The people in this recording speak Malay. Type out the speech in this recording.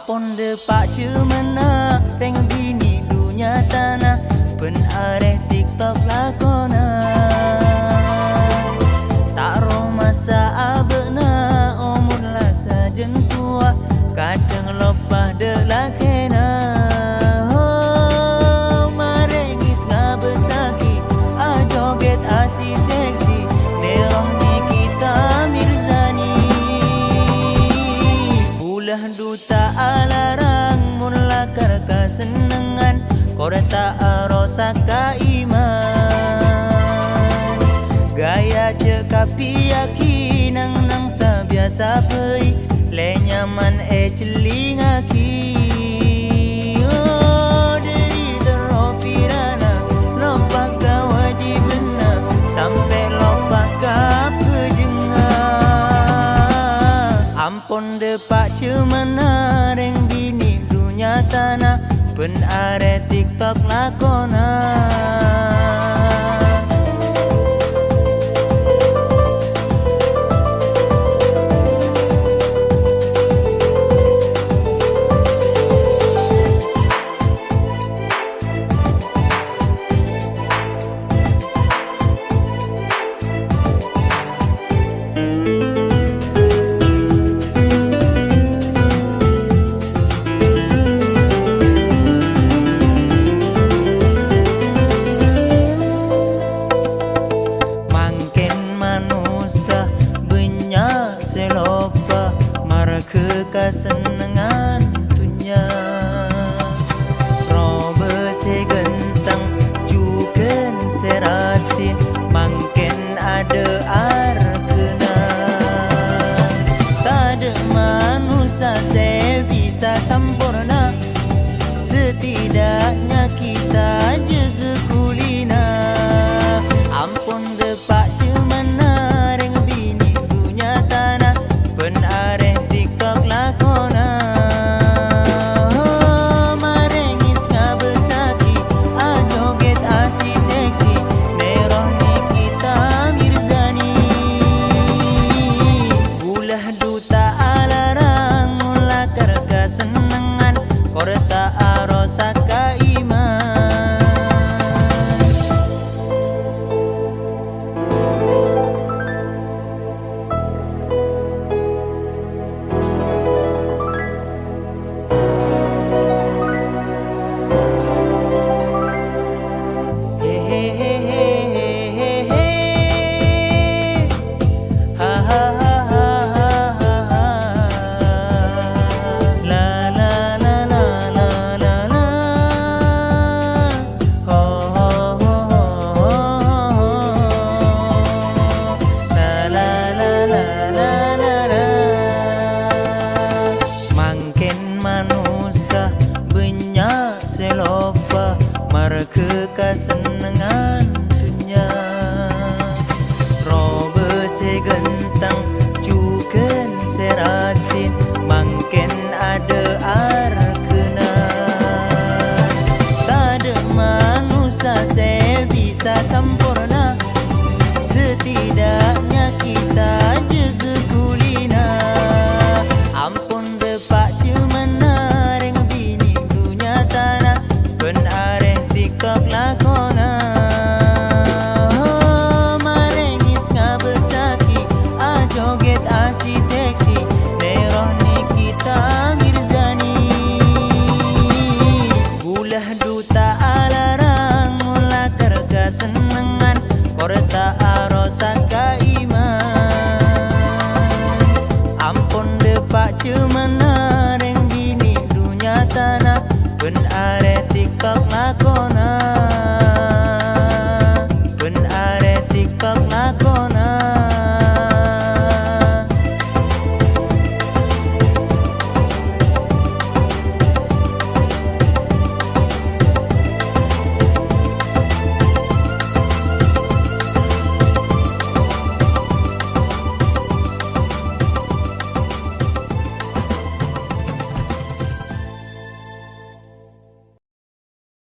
Ampun depak cemana teng bini dunia tanah pen areh TikTok lakona tak roh masa abena umur lah sajen tua kadang lopah de lakena marengis ngabesaki ajoget asi seksi neroh ni kita mirzani ulah duta alarang mula karka senengan koreta arosa kaiman gaya cekapi yakinang nang sabiasa pei le nyaman celingaki dari terofirana lopak ka wajibna sampai lopak ka pejenga ampun depak cemana reng bini dunia tanah pen are TikTok lakona kesenengan dunia robe segentang juken seratin mangken ada arkena tak ada manusia se bisa sempurna setidaknya kita jaga kulina ampun depak cemana reng bini dunia tanah pen areh TikTok lakona marengis ngabesaki ajoget asi seksi neroh ni kita mirzani ulah duta alarang mula karka senengan koreta arosa kaiman selopa marke kesenengan dunia robe segentang juken seratin mangken ada arkena tak ada manusia se bisa sempurna setidaknya kita jaga kulina ampun depak cemana reng bini dunia tanah pen areh TikTok lakona marengis ngabesaki ajoget asi seksi neroh ni kita mirzani ulah duta alarang mula karga senengan koreta arosa kaiman ampun depak cemana reng bini dunia tanah pen are TikTok lakona